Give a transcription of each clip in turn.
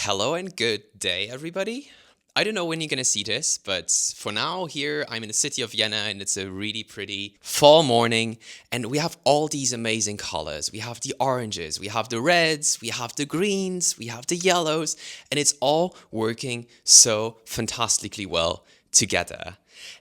Hello and good day, everybody. I don't know when you're gonna see this, but for now, here I'm in the city of Vienna and it's a really pretty fall morning. And we have all these amazing colors. We have the oranges, we have the reds, we have the greens, we have the yellows, and it's all working so fantastically well together.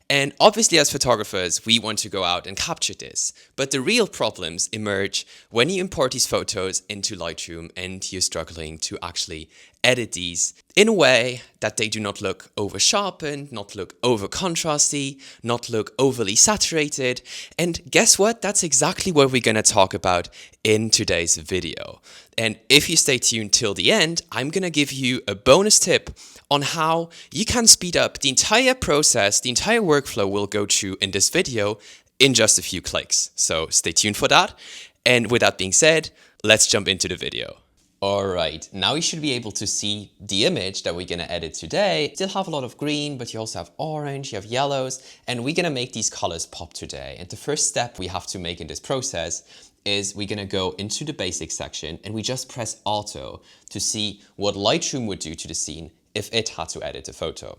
And obviously, as photographers, we want to go out and capture this. But the real problems emerge when you import these photos into Lightroom and you're struggling to actually edit these in a way that they do not look over sharpened, not look over contrasty, not look overly saturated. And guess what? That's exactly what we're going to talk about in today's video. And if you stay tuned till the end, I'm going to give you a bonus tip on how you can speed up the entire process, the entire workflow we'll go through in this video in just a few clicks. So stay tuned for that. And with that being said, let's jump into the video. All right, now you should be able to see the image that we're gonna edit today. Still have a lot of green, but you also have orange, you have yellows, and we're gonna make these colors pop today. And the first step we have to make in this process is we're gonna go into the basics section and we just press auto to see what Lightroom would do to the scene if it had to edit a photo.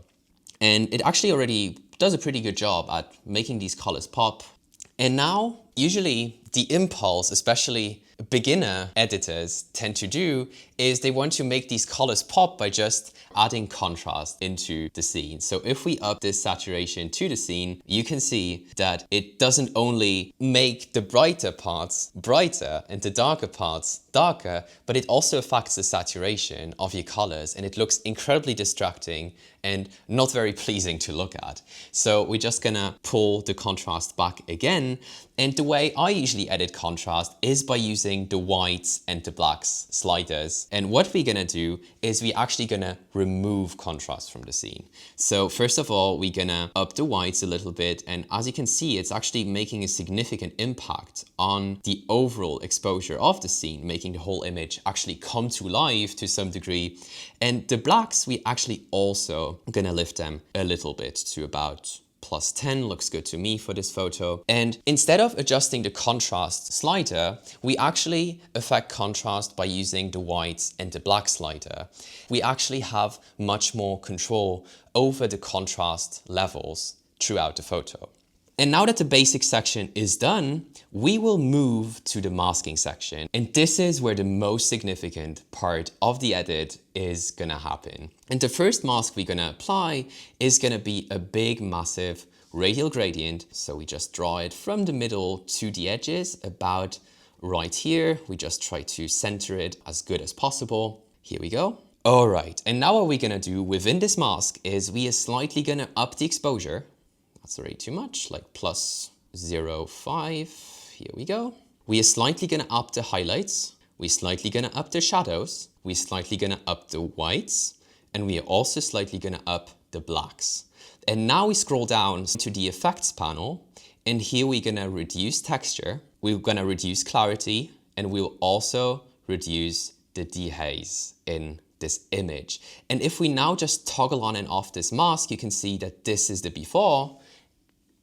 And it actually already does a pretty good job at making these colors pop. And now, usually the impulse, especially beginner editors tend to do, is they want to make these colors pop by just adding contrast into the scene. So if we up this saturation to the scene, you can see that it doesn't only make the brighter parts brighter and the darker parts darker, but it also affects the saturation of your colors and it looks incredibly distracting and not very pleasing to look at. So we're just gonna pull the contrast back again. And the way I usually edit contrast is by using the whites and the blacks sliders. And what we're gonna do is we're actually gonna remove contrast from the scene. So first of all, we're gonna up the whites a little bit. And as you can see, it's actually making a significant impact on the overall exposure of the scene, making the whole image actually come to life to some degree. And the blacks, we actually also gonna lift them a little bit to about +10, looks good to me for this photo. And instead of adjusting the contrast slider, we actually affect contrast by using the whites and the black slider. We actually have much more control over the contrast levels throughout the photo. And now that the basic section is done, we will move to the masking section. And this is where the most significant part of the edit is gonna happen. And the first mask we're gonna apply is gonna be a big, massive radial gradient. So we just draw it from the middle to the edges, about right here. We just try to center it as good as possible. Here we go. All right, and now what we're gonna do within this mask is we are slightly gonna up the exposure. That's already too much, like +0.5. Here we go. We are slightly gonna up the highlights. We're slightly gonna up the shadows. We're slightly gonna up the whites. And we are also slightly gonna up the blacks. And now we scroll down to the effects panel. And here we're gonna reduce texture. We're gonna reduce clarity. And we'll also reduce the dehaze in this image. And if we now just toggle on and off this mask, you can see that this is the before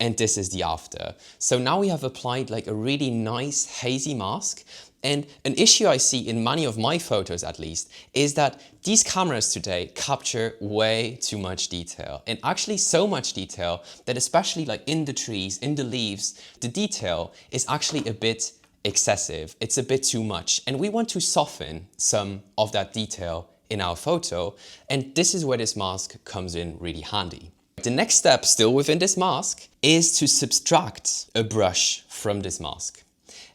and this is the after. So now we have applied like a really nice hazy mask. And an issue I see in many of my photos at least is that these cameras today capture way too much detail, and actually so much detail that especially like in the trees, in the leaves, the detail is actually a bit excessive. It's a bit too much. And we want to soften some of that detail in our photo. And this is where this mask comes in really handy. The next step, still within this mask, is to subtract a brush from this mask.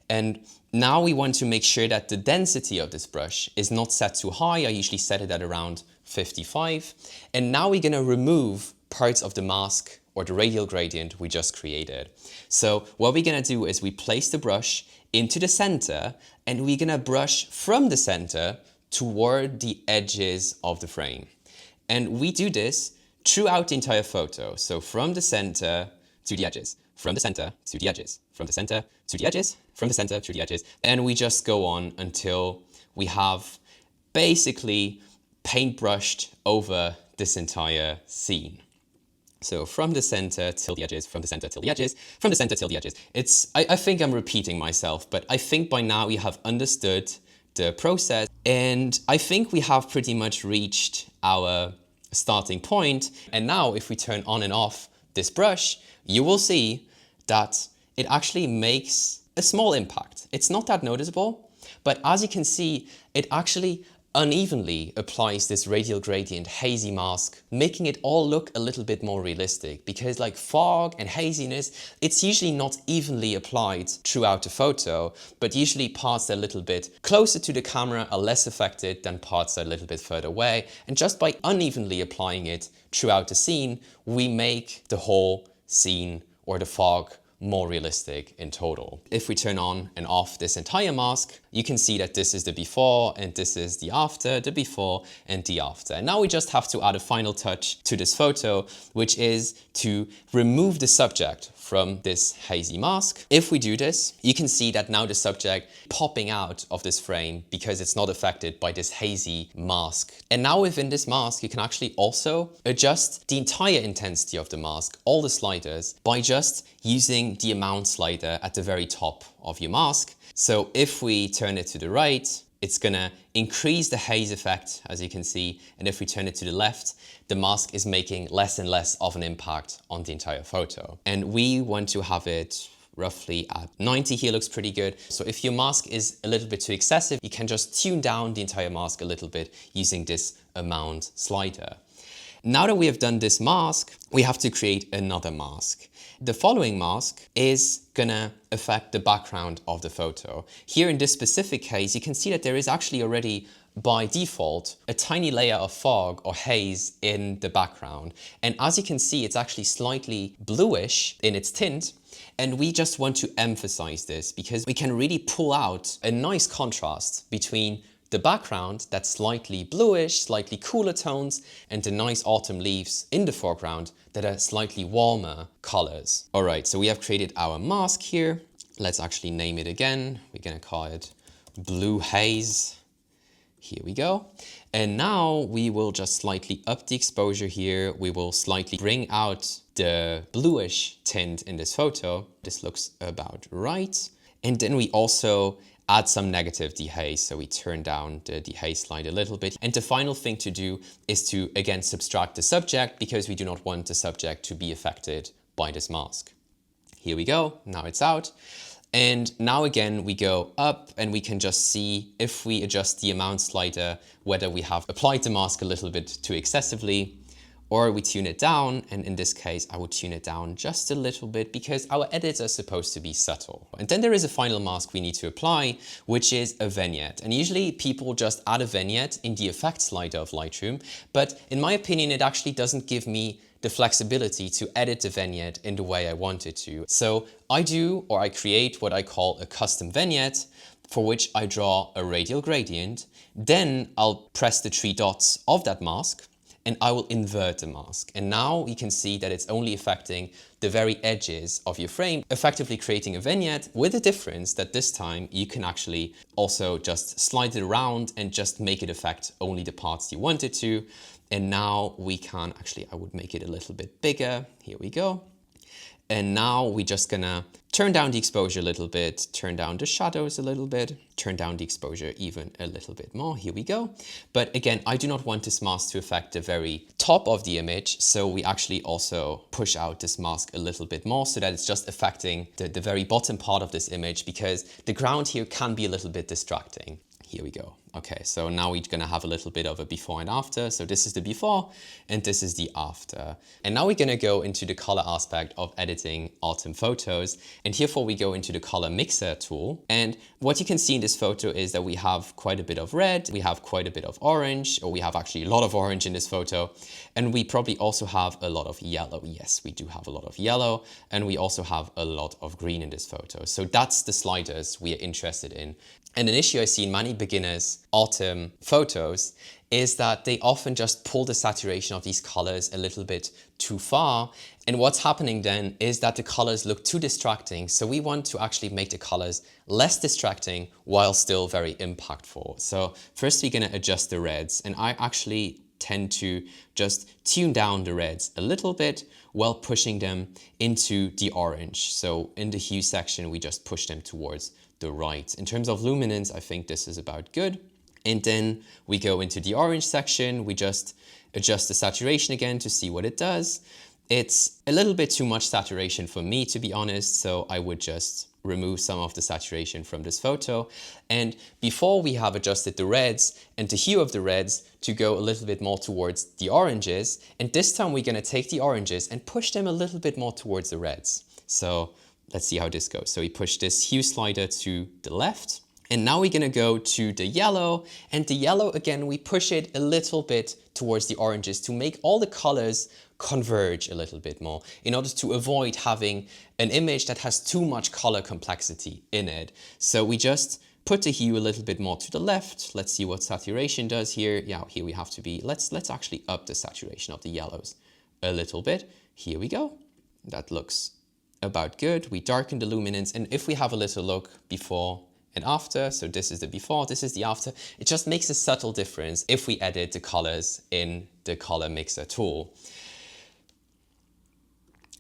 And now we want to make sure that the density of this brush is not set too high. I usually set it at around 55. And now we're gonna remove parts of the mask or the radial gradient we just created. So what we're gonna do is we place the brush into the center and we're gonna brush from the center toward the edges of the frame. And we do this throughout the entire photo. So from the center to the edges, from the center to the edges, from the center to the edges, from the center to the edges. And we just go on until we have basically paintbrushed over this entire scene. So from the center till the edges, from the center till the edges, from the center till the edges. I think I'm repeating myself, but I think by now you have understood the process. And I think we have pretty much reached our starting point. And now if we turn on and off this brush, you will see that it actually makes a small impact. It's not that noticeable, but as you can see, it actually unevenly applies this radial gradient hazy mask, making it all look a little bit more realistic, because like fog and haziness, it's usually not evenly applied throughout the photo, but usually parts that are a little bit closer to the camera are less affected than parts that are a little bit further away. And just by unevenly applying it throughout the scene, we make the whole scene or the fog more realistic in total. If we turn on and off this entire mask, you can see that this is the before and this is the after, the before and the after. And now we just have to add a final touch to this photo, which is to remove the subject from this hazy mask. If we do this, you can see that now the subject popping out of this frame because it's not affected by this hazy mask. And now within this mask, you can actually also adjust the entire intensity of the mask, all the sliders, by just using the amount slider at the very top of your mask. So if we turn it to the right, it's gonna increase the haze effect, as you can see. And if we turn it to the left, the mask is making less and less of an impact on the entire photo. And we want to have it roughly at 90 here, looks pretty good. So if your mask is a little bit too excessive, you can just tune down the entire mask a little bit using this amount slider. Now that we have done this mask, we have to create another mask. The following mask is gonna affect the background of the photo. Here in this specific case, you can see that there is actually already by default a tiny layer of fog or haze in the background. And as you can see, it's actually slightly bluish in its tint. And we just want to emphasize this because we can really pull out a nice contrast between the background that's slightly bluish, slightly cooler tones, and the nice autumn leaves in the foreground that are slightly warmer colors. All right, so we have created our mask here. Let's actually name it again. We're gonna call it Blue Haze. Here we go. And now we will just slightly up the exposure here. We will slightly bring out the bluish tint in this photo. This looks about right. And then we also add some negative dehaze. So we turn down the dehaze slide a little bit. And the final thing to do is to, again, subtract the subject because we do not want the subject to be affected by this mask. Here we go. Now it's out. And now again, we go up and we can just see if we adjust the amount slider, whether we have applied the mask a little bit too excessively, or we tune it down. And in this case, I would tune it down just a little bit because our edits are supposed to be subtle. And then there is a final mask we need to apply, which is a vignette. And usually people just add a vignette in the effect slider of Lightroom. But in my opinion, it actually doesn't give me the flexibility to edit the vignette in the way I want it to. So I create what I call a custom vignette, for which I draw a radial gradient. Then I'll press the 3 dots of that mask and I will invert the mask. And now you can see that it's only affecting the very edges of your frame, effectively creating a vignette with the difference that this time you can actually also just slide it around and just make it affect only the parts you want it to. And now we can actually, I would make it a little bit bigger. Here we go. And now we're just gonna turn down the exposure a little bit, turn down the shadows a little bit, turn down the exposure even a little bit more. Here we go. But again, I do not want this mask to affect the very top of the image. So we actually also push out this mask a little bit more so that it's just affecting the very bottom part of this image because the ground here can be a little bit distracting. Here we go. Okay, so now we're gonna have a little bit of a before and after. So this is the before and this is the after. And now we're gonna go into the color aspect of editing autumn photos. And herefore we go into the color mixer tool. And what you can see in this photo is that we have quite a bit of red, we have quite a bit of orange, or we have actually a lot of orange in this photo. And we probably also have a lot of yellow. Yes, we do have a lot of yellow. And we also have a lot of green in this photo. So that's the sliders we are interested in. And an issue I see in many beginners' autumn photos is that they often just pull the saturation of these colors a little bit too far. And what's happening then is that the colors look too distracting. So we want to actually make the colors less distracting while still very impactful. So first we're gonna adjust the reds, and I actually tend to just tune down the reds a little bit while pushing them into the orange. So in the hue section, we just push them towards the right. In terms of luminance, I think this is about good. And then we go into the orange section. We just adjust the saturation again to see what it does. It's a little bit too much saturation for me, to be honest, so I would just remove some of the saturation from this photo. And before we have adjusted the reds and the hue of the reds to go a little bit more towards the oranges, and this time we're going to take the oranges and push them a little bit more towards the reds. So let's see how this goes. So we push this hue slider to the left. And now we're going to go to the yellow, and the yellow again, we push it a little bit towards the oranges to make all the colors converge a little bit more in order to avoid having an image that has too much color complexity in it. So we just put the hue a little bit more to the left. Let's see what saturation does here. Yeah, here we have to be, let's actually up the saturation of the yellows a little bit. Here we go. That looks about good. We darken the luminance, and if we have a little look before and after, so this is the before, this is the after, it just makes a subtle difference if we edit the colors in the color mixer tool.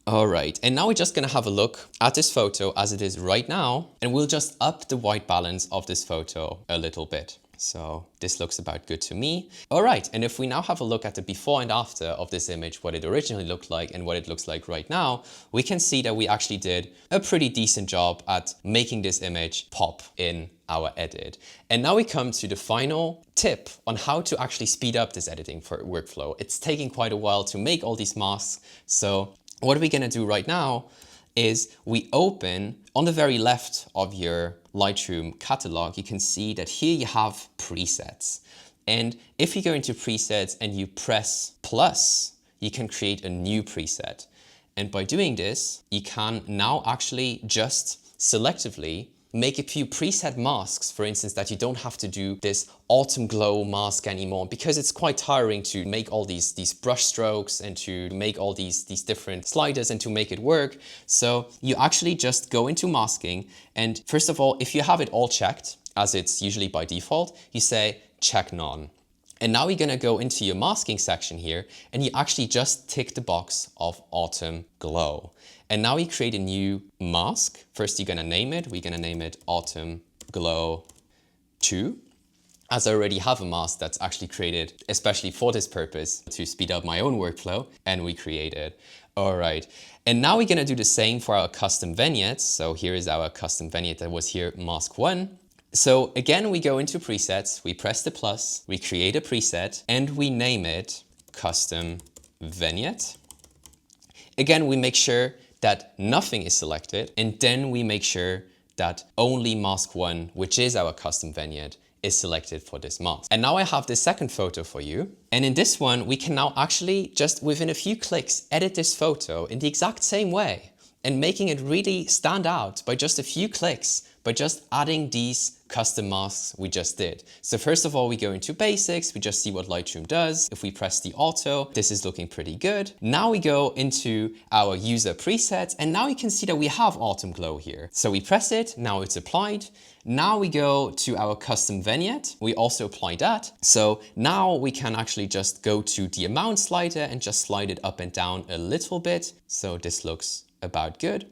All right, and now we're just gonna have a look at this photo as it is right now, and we'll just up the white balance of this photo a little bit. So this looks about good to me. All right, and if we now have a look at the before and after of this image, what it originally looked like and what it looks like right now, we can see that we actually did a pretty decent job at making this image pop in our edit. And now we come to the final tip on how to actually speed up this editing workflow. It's taking quite a while to make all these masks. So what we're gonna do right now is we open on the very left of your Lightroom catalog, you can see that here you have presets. And if you go into presets and you press plus, you can create a new preset. And by doing this, you can now actually just selectively make a few preset masks, for instance, that you don't have to do this autumn glow mask anymore, because it's quite tiring to make all these brush strokes and to make all these different sliders and to make it work. So you actually just go into masking, and first of all, if you have it all checked, as it's usually by default, you say check none. And now we're gonna go into your masking section here, and you actually just tick the box of autumn glow. And now we create a new mask. First, you're gonna name it. We're gonna name it Autumn Glow 2. As I already have a mask that's actually created especially for this purpose to speed up my own workflow, and we create it. All right. And now we're gonna do the same for our custom vignettes. So here is our custom vignette that was here, mask 1. So again, we go into presets, we press the plus, we create a preset, and we name it custom vignette. Again, we make sure that nothing is selected, and then we make sure that only mask 1, which is our custom vignette, is selected for this mask. And now I have the second photo for you. And in this one, we can now actually just within a few clicks edit this photo in the exact same way, and making it really stand out by just a few clicks, by just adding these custom masks we just did. So first of all, we go into basics, we just see what Lightroom does. If we press the auto, this is looking pretty good. Now we go into our user presets, and now you can see that we have autumn glow here. So we press it, now it's applied. Now we go to our custom vignette, we also apply that. So now we can actually just go to the amount slider and just slide it up and down a little bit. So this looks about good.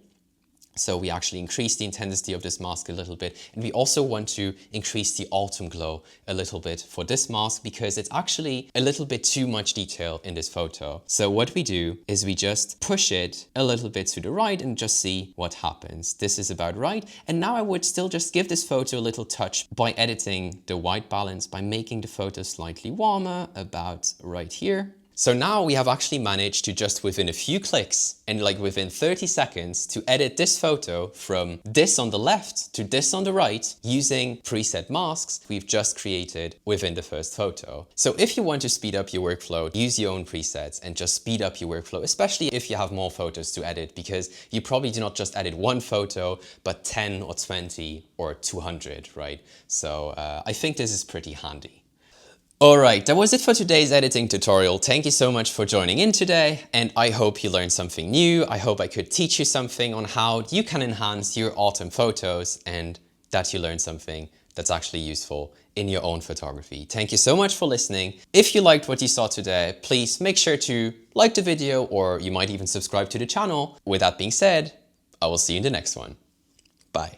So we actually increase the intensity of this mask a little bit. And we also want to increase the autumn glow a little bit for this mask, because it's actually a little bit too much detail in this photo. So what we do is we just push it a little bit to the right and just see what happens. This is about right. And now I would still just give this photo a little touch by editing the white balance, by making the photo slightly warmer, about right here. So now we have actually managed to just within a few clicks and like within 30 seconds to edit this photo from this on the left to this on the right using preset masks we've just created within the first photo. So if you want to speed up your workflow, use your own presets and just speed up your workflow, especially if you have more photos to edit, because you probably do not just edit one photo, but 10 or 20 or 200, right? So I think this is pretty handy. Alright, that was it for today's editing tutorial. Thank you so much for joining in today, and I hope you learned something new. I hope I could teach you something on how you can enhance your autumn photos, and that you learned something that's actually useful in your own photography. Thank you so much for listening. If you liked what you saw today, please make sure to like the video, or you might even subscribe to the channel. With that being said, I will see you in the next one. Bye.